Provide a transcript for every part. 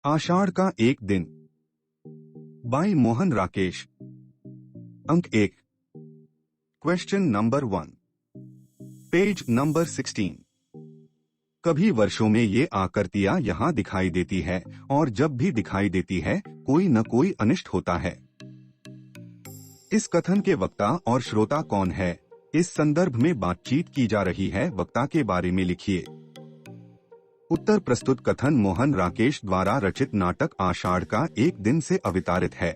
आषाढ़ का एक दिन बाय मोहन राकेश। अंक 1, क्वेश्चन नंबर 1, पेज नंबर 16। कभी वर्षों में ये आकृतियां यहाँ दिखाई देती है और जब भी दिखाई देती है कोई न कोई अनिष्ट होता है। इस कथन के वक्ता और श्रोता कौन है? इस संदर्भ में बातचीत की जा रही है, वक्ता के बारे में लिखिए। उत्तर प्रस्तुत कथन मोहन राकेश द्वारा रचित नाटक आषाढ़ का एक दिन से अवतारित है।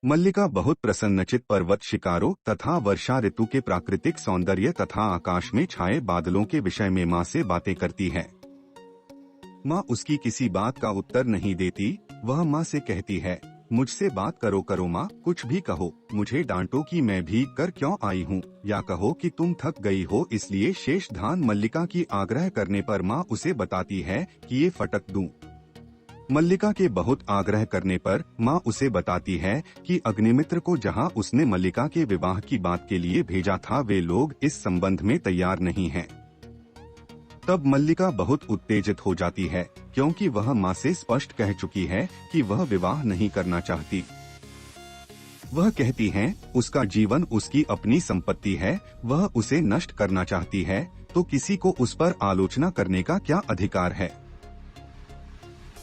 मल्लिका बहुत प्रसन्नचित पर्वत शिकारों तथा वर्षा ऋतु के प्राकृतिक सौंदर्य तथा आकाश में छाए बादलों के विषय में माँ से बातें करती है। माँ उसकी किसी बात का उत्तर नहीं देती। वह माँ से कहती है, मुझसे बात करो करो माँ, कुछ भी कहो, मुझे डांटो कि मैं भीग कर क्यों आई हूँ, या कहो कि तुम थक गई हो इसलिए शेष धान। मल्लिका की आग्रह करने पर माँ उसे बताती है कि ये फटक दूं। मल्लिका के बहुत आग्रह करने पर माँ उसे बताती है कि अग्निमित्र को जहाँ उसने मल्लिका के विवाह की बात के लिए भेजा था वे लोग इस संबंध में तैयार नहीं हैं। तब मल्लिका बहुत उत्तेजित हो जाती है क्योंकि वह माँ से स्पष्ट कह चुकी है कि वह विवाह नहीं करना चाहती। वह कहती है उसका जीवन उसकी अपनी संपत्ति है, वह उसे नष्ट करना चाहती है तो किसी को उस पर आलोचना करने का क्या अधिकार है।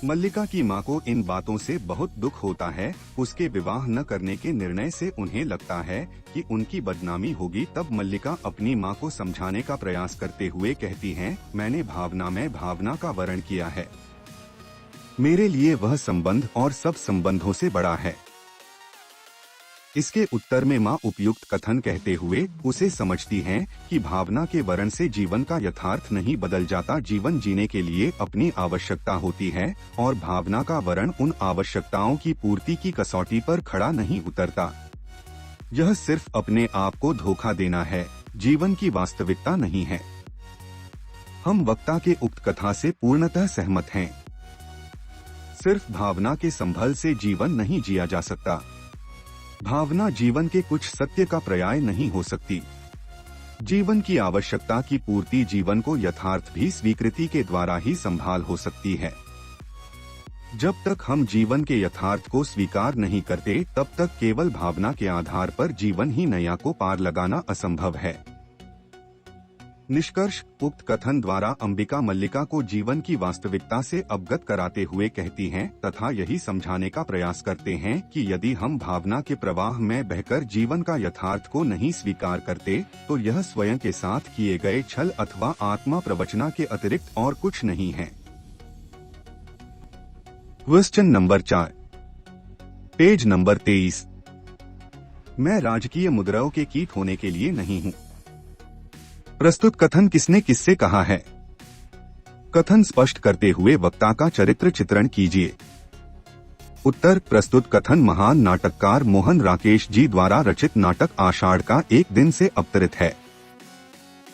मल्लिका की माँ को इन बातों से बहुत दुख होता है। उसके विवाह न करने के निर्णय से उन्हें लगता है कि उनकी बदनामी होगी। तब मल्लिका अपनी माँ को समझाने का प्रयास करते हुए कहती है, मैंने भावना में भावना का वर्ण किया है, मेरे लिए वह संबंध और सब संबंधों से बड़ा है। इसके उत्तर में माँ उपयुक्त कथन कहते हुए उसे समझती हैं कि भावना के वर्ण से जीवन का यथार्थ नहीं बदल जाता। जीवन जीने के लिए अपनी आवश्यकता होती है और भावना का वर्ण उन आवश्यकताओं की पूर्ति की कसौटी पर खड़ा नहीं उतरता। यह सिर्फ अपने आप को धोखा देना है, जीवन की वास्तविकता नहीं है। हम वक्ता के उक्त कथा से पूर्णतः सहमत हैं। सिर्फ भावना के संभल से जीवन नहीं जिया जा सकता। भावना जीवन के कुछ सत्य का पर्याय नहीं हो सकती। जीवन की आवश्यकता की पूर्ति जीवन को यथार्थ भी स्वीकृति के द्वारा ही संभाल हो सकती है। जब तक हम जीवन के यथार्थ को स्वीकार नहीं करते, तब तक केवल भावना के आधार पर जीवन ही नया को पार लगाना असंभव है। निष्कर्ष, उक्त कथन द्वारा अंबिका मल्लिका को जीवन की वास्तविकता से अवगत कराते हुए कहती हैं तथा यही समझाने का प्रयास करते हैं कि यदि हम भावना के प्रवाह में बहकर जीवन का यथार्थ को नहीं स्वीकार करते, तो यह स्वयं के साथ किए गए छल अथवा आत्मा प्रवचना के अतिरिक्त और कुछ नहीं है। Question number 4, page number 23। मैं राजकीय मुद्राओं के कीट होने के लिए नहीं हूँ। प्रस्तुत कथन किसने किससे कहा है? कथन स्पष्ट करते हुए वक्ता का चरित्र चित्रण कीजिए। उत्तर, प्रस्तुत कथन महान नाटककार मोहन राकेश जी द्वारा रचित नाटक आषाढ़ का एक दिन से अवतरित है।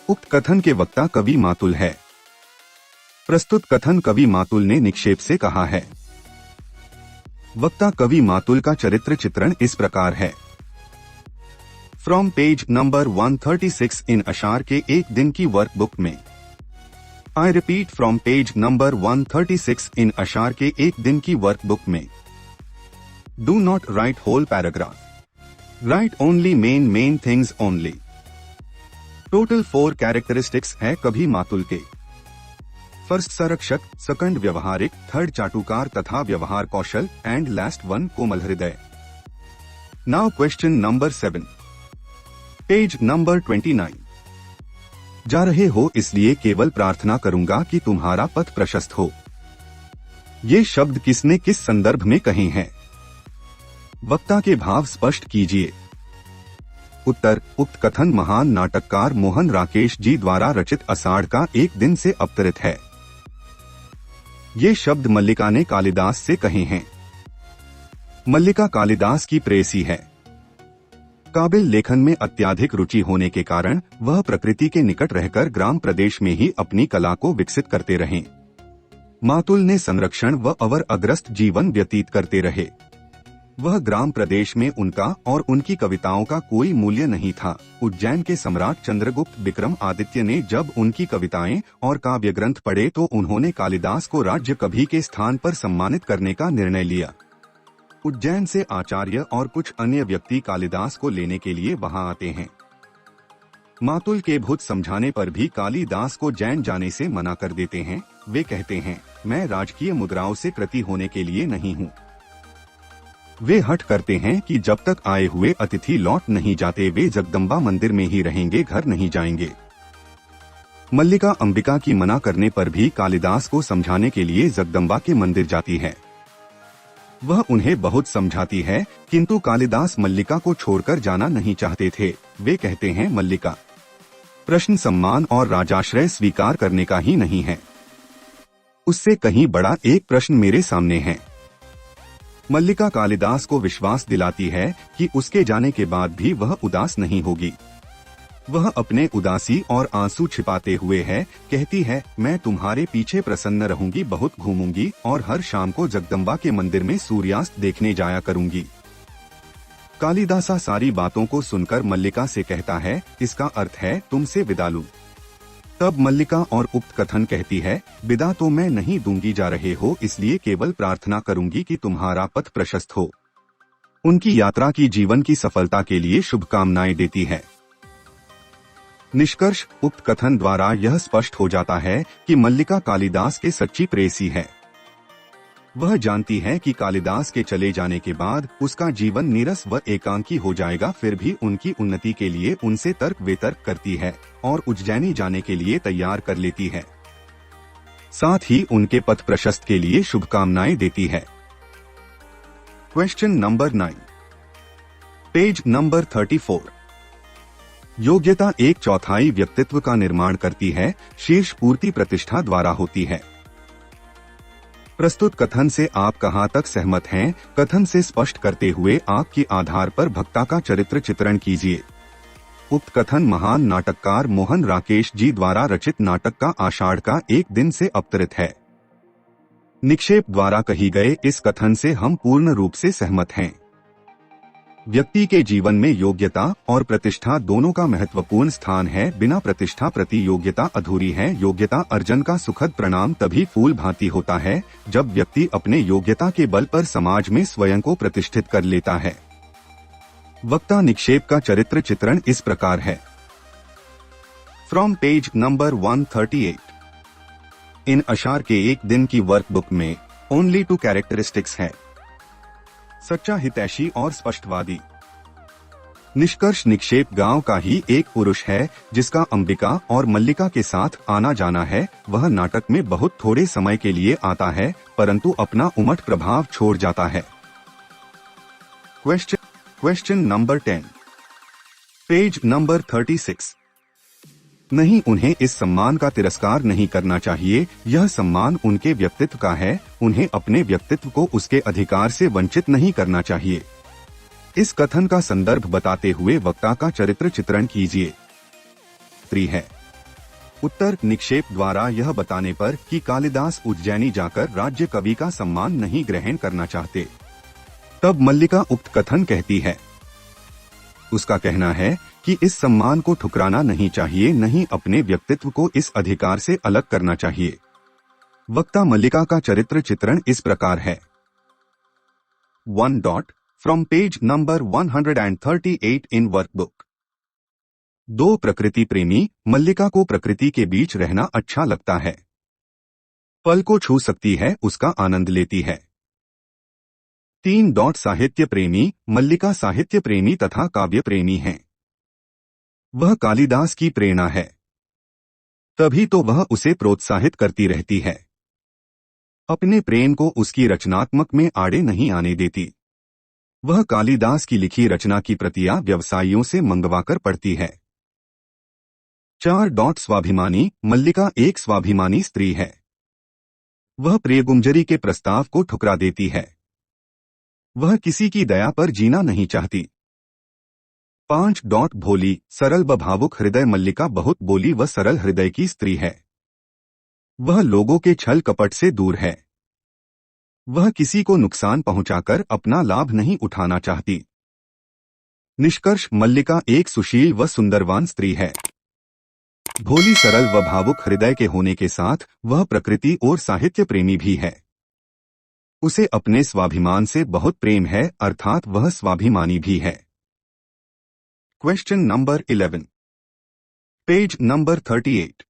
उक्त कथन के वक्ता कवि मातुल है। प्रस्तुत कथन कवि मातुल ने निक्षेप से कहा है। वक्ता कवि मातुल का चरित्र चित्रण इस प्रकार है। फ्रॉम पेज नंबर 136 इन आषाढ़ के एक दिन की वर्कबुक में। I repeat, from page number 136 in आषाढ़ के एक दिन की वर्कबुक में। Do not write whole paragraph, write only main things only. Total 4 characteristics है कवि मातुल के। फर्स्ट संरक्षक, सेकंड व्यवहारिक, थर्ड चाटुकार तथा व्यवहार कौशल एंड लास्ट वन कोमल हृदय। Now question number 7, page number 29। जा रहे हो इसलिए केवल प्रार्थना करूंगा कि तुम्हारा पथ प्रशस्त हो। ये शब्द किसने किस संदर्भ में कहे हैं? वक्ता के भाव स्पष्ट कीजिए। उत्तर, उक्त कथन महान नाटककार मोहन राकेश जी द्वारा रचित आषाढ़ का एक दिन से अवतरित है। ये शब्द मल्लिका ने कालिदास से कहे हैं। मल्लिका कालिदास की प्रेयसी है। काबिल लेखन में अत्यधिक रुचि होने के कारण वह प्रकृति के निकट रहकर ग्राम प्रदेश में ही अपनी कला को विकसित करते रहे। मातुल ने संरक्षण व अवर अग्रस्त जीवन व्यतीत करते रहे। वह ग्राम प्रदेश में उनका और उनकी कविताओं का कोई मूल्य नहीं था। उज्जैन के सम्राट चंद्रगुप्त विक्रम आदित्य ने जब उनकी कविताएं और काव्य ग्रंथ पढ़े तो उन्होंने कालिदास को राज्य कवि के स्थान पर सम्मानित करने का निर्णय लिया। उज्जैन से आचार्य और कुछ अन्य व्यक्ति कालिदास को लेने के लिए वहां आते हैं। मातुल के भूत समझाने पर भी कालिदास को जैन जाने से मना कर देते हैं। वे कहते हैं, मैं राजकीय मुद्राओं से कृति होने के लिए नहीं हूँ। वे हठ करते हैं कि जब तक आए हुए अतिथि लौट नहीं जाते वे जगदम्बा मंदिर में ही रहेंगे, घर नहीं जाएंगे। मल्लिका अंबिका की मना करने पर भी कालिदास को समझाने के लिए जगदम्बा के मंदिर जाती है। वह उन्हें बहुत समझाती है, किंतु कालिदास मल्लिका को छोड़कर जाना नहीं चाहते थे। वे कहते हैं, मल्लिका, प्रश्न सम्मान और राजाश्रय स्वीकार करने का ही नहीं है, उससे कहीं बड़ा एक प्रश्न मेरे सामने है। मल्लिका कालिदास को विश्वास दिलाती है कि उसके जाने के बाद भी वह उदास नहीं होगी। वह अपने उदासी और आंसू छिपाते हुए है, कहती है, मैं तुम्हारे पीछे प्रसन्न रहूंगी, बहुत घूमूंगी और हर शाम को जगदम्बा के मंदिर में सूर्यास्त देखने जाया करूंगी। कालिदासा सारी बातों को सुनकर मल्लिका से कहता है, इसका अर्थ है तुमसे विदा लूं। तब मल्लिका और उक्त कथन कहती है, विदा तो मैं नहीं दूंगी, जा रहे हो इसलिए केवल प्रार्थना करूंगी कि तुम्हारा पथ प्रशस्त हो। उनकी यात्रा की जीवन की सफलता के लिए शुभकामनाएं देती है। निष्कर्ष, उक्त कथन द्वारा यह स्पष्ट हो जाता है कि मल्लिका कालिदास के सच्ची प्रेयसी है। वह जानती है कि कालिदास के चले जाने के बाद उसका जीवन नीरस व एकांकी हो जाएगा, फिर भी उनकी उन्नति के लिए उनसे तर्क वितर्क करती है और उज्जैनी जाने के लिए तैयार कर लेती है। साथ ही उनके पथ प्रशस्त के लिए शुभकामनाएं देती है। Question number 9, page number 34। योग्यता 1/4 व्यक्तित्व का निर्माण करती है, शीर्ष पूर्ति प्रतिष्ठा द्वारा होती है। प्रस्तुत कथन से आप कहां तक सहमत हैं? कथन से स्पष्ट करते हुए आपके आधार पर वक्ता का चरित्र चित्रण कीजिए। उक्त कथन महान नाटककार मोहन राकेश जी द्वारा रचित नाटक का आषाढ़ का एक दिन से अवतरित है। निक्षेप द्वारा कही गए इस कथन से हम पूर्ण रूप से सहमत हैं। व्यक्ति के जीवन में योग्यता और प्रतिष्ठा दोनों का महत्वपूर्ण स्थान है। बिना प्रतिष्ठा प्रति योग्यता अधूरी है। योग्यता अर्जन का सुखद परिणाम तभी फूल भांति होता है जब व्यक्ति अपने योग्यता के बल पर समाज में स्वयं को प्रतिष्ठित कर लेता है। वक्ता निक्षेप का चरित्र चित्रण इस प्रकार है। From page number 138। इन अशार के एक दिन की वर्कबुक में ओनली 2 कैरेक्टरिस्टिक्स है, सच्चा हितैषी और स्पष्टवादी। निष्कर्ष निक्षेप गांव का ही एक पुरुष है जिसका अंबिका और मल्लिका के साथ आना जाना है। वह नाटक में बहुत थोड़े समय के लिए आता है परंतु अपना उमट प्रभाव छोड़ जाता है। Question number 10, page number 36। नहीं, उन्हें इस सम्मान का तिरस्कार नहीं करना चाहिए। यह सम्मान उनके व्यक्तित्व का है। उन्हें अपने व्यक्तित्व को उसके अधिकार से वंचित नहीं करना चाहिए। इस कथन का संदर्भ बताते हुए वक्ता का चरित्र चित्रण कीजिए। है उत्तर निक्षेप द्वारा यह बताने पर कि कालिदास उज्जैनी जाकर राज्य कवि का सम्मान नहीं ग्रहण करना चाहते। तब मल्लिका उक्त कथन कहती है। उसका कहना है कि इस सम्मान को ठुकराना नहीं चाहिए, नहीं अपने व्यक्तित्व को इस अधिकार से अलग करना चाहिए। वक्ता मल्लिका का चरित्र चित्रण इस प्रकार है। 1. From page number 138 in workbook. 2 प्रकृति प्रेमी। मल्लिका को प्रकृति के बीच रहना अच्छा लगता है। पल को छू सकती है, उसका आनंद लेती है। 3. साहित्य प्रेमी। मल्लिका साहित्य प्रेमी तथा काव्य प्रेमी है। वह कालिदास की प्रेरणा है, तभी तो वह उसे प्रोत्साहित करती रहती है। अपने प्रेम को उसकी रचनात्मक में आड़े नहीं आने देती। वह कालिदास की लिखी रचना की प्रतियां व्यवसायियों से मंगवाकर पढ़ती है। 4. स्वाभिमानी। मल्लिका एक स्वाभिमानी स्त्री है। वह प्रियगुंजरी के प्रस्ताव को ठुकरा देती है। वह किसी की दया पर जीना नहीं चाहती। 5. भोली सरल व भावुक हृदय। मल्लिका बहुत बोली व सरल हृदय की स्त्री है। वह लोगों के छल कपट से दूर है। वह किसी को नुकसान पहुंचाकर अपना लाभ नहीं उठाना चाहती। निष्कर्ष मल्लिका एक सुशील व सुंदरवान स्त्री है। भोली सरल व भावुक हृदय के होने के साथ वह प्रकृति और साहित्य प्रेमी भी है। उसे अपने स्वाभिमान से बहुत प्रेम है, अर्थात वह स्वाभिमानी भी है। Question number 11, page number 38।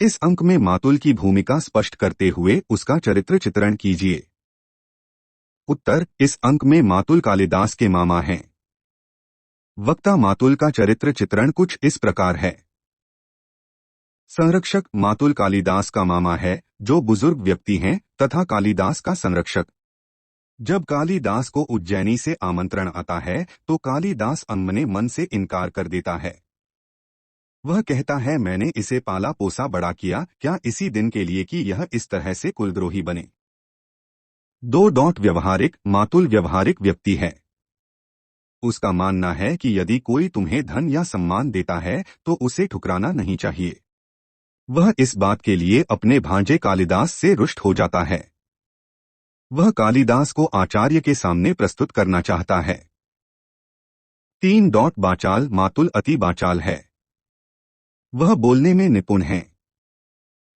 इस अंक में मातुल की भूमिका स्पष्ट करते हुए उसका चरित्र चित्रण कीजिए। उत्तर इस अंक में मातुल कालिदास के मामा हैं। वक्ता मातुल का चरित्र चित्रण कुछ इस प्रकार है। संरक्षक मातुल कालिदास का मामा है जो बुजुर्ग व्यक्ति हैं तथा कालिदास का संरक्षक। जब कालिदास को उज्जैनी से आमंत्रण आता है तो कालिदास अनमने मन से इनकार कर देता है। वह कहता है मैंने इसे पाला पोसा बड़ा किया, क्या इसी दिन के लिए कि यह इस तरह से कुलद्रोही बने। 2. व्यवहारिक मातुल व्यवहारिक व्यक्ति है। उसका मानना है कि यदि कोई तुम्हें धन या सम्मान देता है तो उसे ठुकराना नहीं चाहिए। वह इस बात के लिए अपने भांजे कालिदास से रुष्ट हो जाता है। वह कालिदास को आचार्य के सामने प्रस्तुत करना चाहता है। 3. बाचाल मातुल अति बाचाल है। वह बोलने में निपुण है।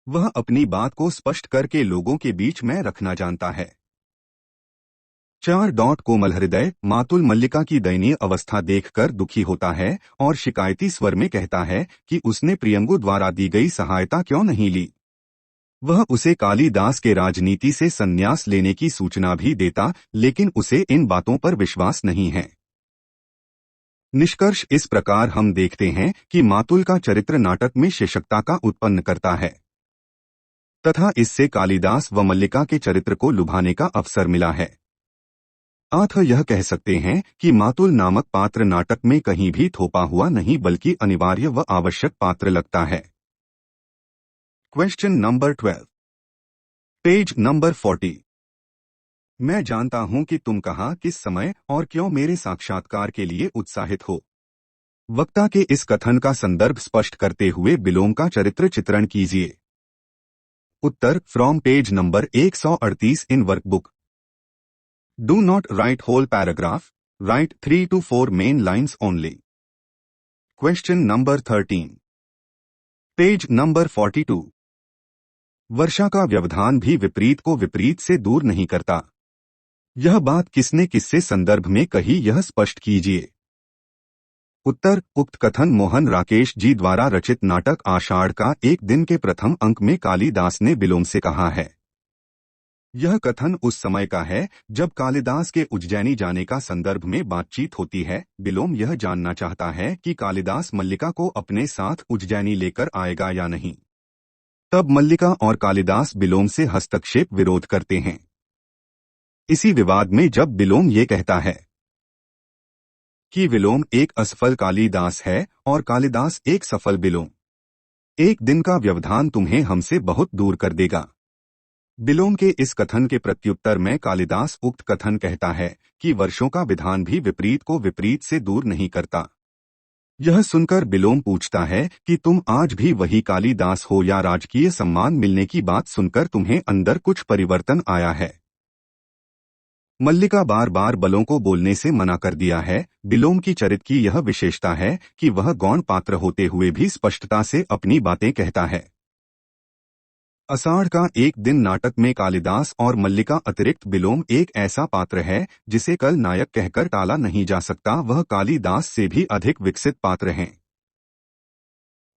वह अपनी बात को स्पष्ट करके लोगों के बीच में रखना जानता है। 4. कोमल हृदय मातुल मल्लिका की दयनीय अवस्था देखकर दुखी होता है और शिकायती स्वर में कहता है कि उसने प्रियंगु द्वारा दी गई सहायता क्यों नहीं ली। वह उसे कालिदास के राजनीति से संन्यास लेने की सूचना भी देता, लेकिन उसे इन बातों पर विश्वास नहीं है। निष्कर्ष इस प्रकार हम देखते हैं कि मातुल का चरित्र नाटक में शीर्षकता का उत्पन्न करता है तथा इससे कालिदास व मल्लिका के चरित्र को लुभाने का अवसर मिला है। आप यह कह सकते हैं कि मातुल नामक पात्र नाटक में कहीं भी थोपा हुआ नहीं बल्कि अनिवार्य व आवश्यक पात्र लगता है। Question number 12, page number 40। मैं जानता हूं कि तुम कहाँ, किस समय और क्यों मेरे साक्षात्कार के लिए उत्साहित हो। वक्ता के इस कथन का संदर्भ स्पष्ट करते हुए बिलोम का चरित्र चित्रण कीजिए। उत्तर, from page number 138 in workbook. Do not write whole paragraph, write 3 to 4 main lines only. Question number 13, page number 42। वर्षा का व्यवधान भी विपरीत को विपरीत से दूर नहीं करता। यह बात किसने किससे संदर्भ में कही, यह स्पष्ट कीजिए। उत्तर, उक्त कथन मोहन राकेश जी द्वारा रचित नाटक आषाढ़ का एक दिन के प्रथम अंक में कालिदास ने बिलोम से कहा है। यह कथन उस समय का है जब कालिदास के उज्जैनी जाने का संदर्भ में बातचीत होती है। बिलोम यह जानना चाहता है कि कालिदास मल्लिका को अपने साथ उज्जैनी लेकर आएगा या नहीं। तब मल्लिका और कालिदास बिलोम से हस्तक्षेप विरोध करते हैं। इसी विवाद में जब बिलोम ये कहता है कि विलोम एक असफल कालिदास है और कालिदास एक सफल बिलोम, एक दिन का व्यवधान तुम्हें हमसे बहुत दूर कर देगा। बिलोम के इस कथन के प्रत्युत्तर में कालिदास उक्त कथन कहता है कि वर्षों का विधान भी विपरीत को विपरीत से दूर नहीं करता। यह सुनकर बिलोम पूछता है कि तुम आज भी वही कालिदास हो या राजकीय सम्मान मिलने की बात सुनकर तुम्हें अंदर कुछ परिवर्तन आया है। मल्लिका बार बार बलों को बोलने से मना कर दिया है। बिलोम की चरित्र की यह विशेषता है कि वह गौण पात्र होते हुए भी स्पष्टता से अपनी बातें कहता है। आषाढ़ का एक दिन नाटक में कालिदास और मल्लिका अतिरिक्त बिलोम एक ऐसा पात्र है जिसे कल नायक कहकर टाला नहीं जा सकता। वह कालिदास से भी अधिक विकसित पात्र हैं।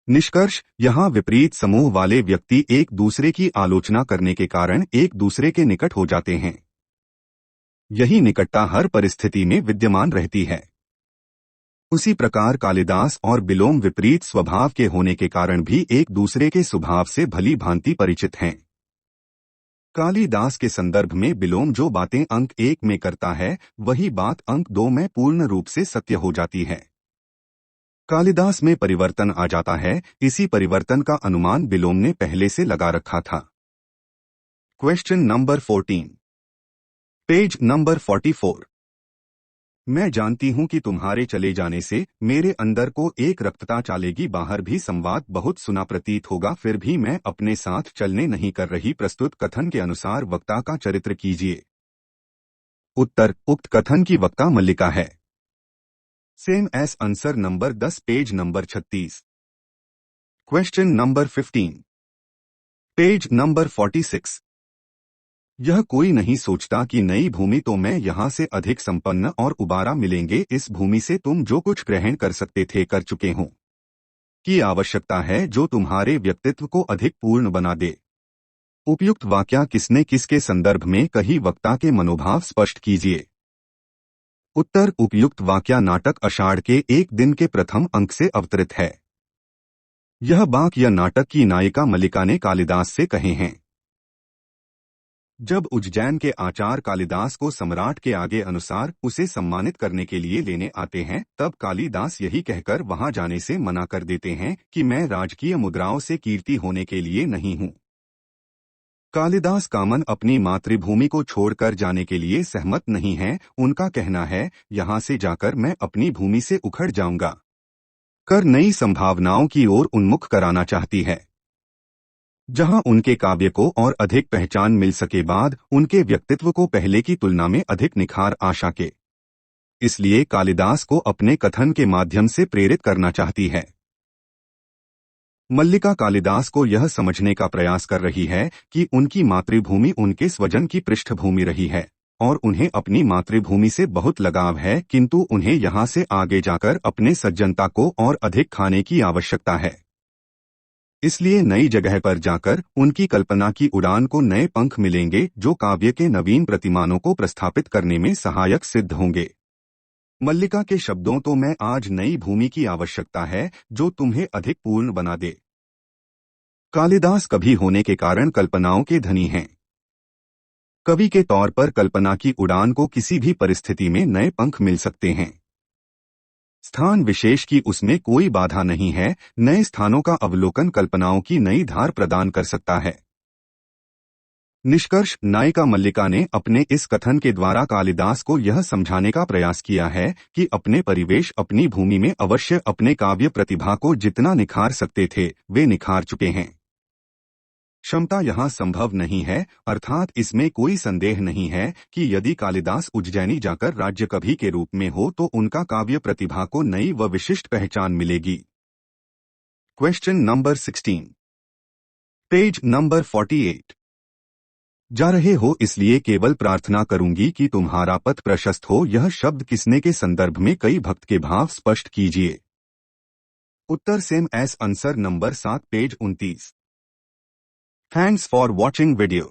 निष्कर्ष, यहाँ विपरीत समूह वाले व्यक्ति एक दूसरे की आलोचना करने के कारण एक दूसरे के निकट हो जाते हैं। यही निकटता हर परिस्थिति में विद्यमान रहती है। उसी प्रकार कालिदास और बिलोम विपरीत स्वभाव के होने के कारण भी एक दूसरे के स्वभाव से भली भांति परिचित हैं। कालिदास के संदर्भ में बिलोम जो बातें अंक 1 में करता है वही बात अंक 2 में पूर्ण रूप से सत्य हो जाती है। कालिदास में परिवर्तन आ जाता है। इसी परिवर्तन का अनुमान बिलोम ने पहले से लगा रखा था। Question number 14, page number 44। मैं जानती हूं कि तुम्हारे चले जाने से मेरे अंदर को एक रक्तता चालेगी। बाहर भी संवाद बहुत सुना प्रतीत होगा, फिर भी मैं अपने साथ चलने नहीं कर रही। प्रस्तुत कथन के अनुसार वक्ता का चरित्र कीजिए। उत्तर, उक्त कथन की वक्ता मल्लिका है। Same as answer number 10, page number 36। Question number 15, page number 46। यह कोई नहीं सोचता कि नई भूमि तो मैं यहाँ से अधिक संपन्न और उबारा मिलेंगे। इस भूमि से तुम जो कुछ ग्रहण कर सकते थे कर चुके हो। की आवश्यकता है जो तुम्हारे व्यक्तित्व को अधिक पूर्ण बना दे। उपयुक्त वाक्या किसने किसके संदर्भ में कही, वक्ता के मनोभाव स्पष्ट कीजिए। उत्तर, उपयुक्त वाक्या नाटक आषाढ़ के एक दिन के प्रथम अंक से अवतरित है। यह वाक्य नाटक की नायिका मल्लिका ने कालिदास से कहे हैं। जब उज्जैन के आचार्य कालिदास को सम्राट के आगे अनुसार उसे सम्मानित करने के लिए लेने आते हैं, तब कालिदास यही कहकर वहां जाने से मना कर देते हैं कि मैं राजकीय मुद्राओं से कीर्ति होने के लिए नहीं हूं। कालिदास कामन अपनी मातृभूमि को छोड़कर जाने के लिए सहमत नहीं हैं। उनका कहना है, यहां से जाकर मैं अपनी भूमि से उखड़ जाऊंगा कर नई संभावनाओं की ओर उन्मुख कराना चाहती है, जहां उनके काव्य को और अधिक पहचान मिल सके, बाद उनके व्यक्तित्व को पहले की तुलना में अधिक निखार आशा के। इसलिए कालिदास को अपने कथन के माध्यम से प्रेरित करना चाहती है। मल्लिका कालिदास को यह समझने का प्रयास कर रही है कि उनकी मातृभूमि उनके स्वजन की पृष्ठभूमि रही है और उन्हें अपनी मातृभूमि से बहुत लगाव है, किंतु उन्हें यहाँ से आगे जाकर अपने सज्जनता को और अधिक खाने की आवश्यकता है। इसलिए नई जगह पर जाकर उनकी कल्पना की उड़ान को नए पंख मिलेंगे जो काव्य के नवीन प्रतिमानों को प्रस्थापित करने में सहायक सिद्ध होंगे। मल्लिका के शब्दों, तो मैं आज नई भूमि की आवश्यकता है जो तुम्हें अधिक पूर्ण बना दे। कालिदास कवि होने के कारण कल्पनाओं के धनी हैं। कवि के तौर पर कल्पना की उड़ान को किसी भी परिस्थिति में नए पंख मिल सकते हैं। स्थान विशेष की उसमें कोई बाधा नहीं है, नए स्थानों का अवलोकन कल्पनाओं की नई धार प्रदान कर सकता है। निष्कर्ष, नायिका मल्लिका ने अपने इस कथन के द्वारा कालिदास को यह समझाने का प्रयास किया है कि अपने परिवेश, अपनी भूमि में अवश्य अपने काव्य प्रतिभा को जितना निखार सकते थे वे निखार चुके हैं। क्षमता यहाँ संभव नहीं है, अर्थात इसमें कोई संदेह नहीं है कि यदि कालिदास उज्जैनी जाकर राज्य कवि के रूप में हो तो उनका काव्य प्रतिभा को नई व विशिष्ट पहचान मिलेगी। Question number 16, page number 48। जा रहे हो इसलिए केवल प्रार्थना करूंगी कि तुम्हारा पथ प्रशस्त हो, यह शब्द किसने के संदर्भ में कई भक्त के भाव स्पष्ट कीजिए। उत्तर same as answer number 7, page 29। Thanks for watching video.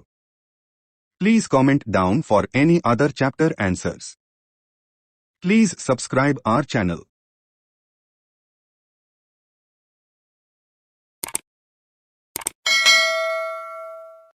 Please comment down for any other chapter answers. Please subscribe our channel.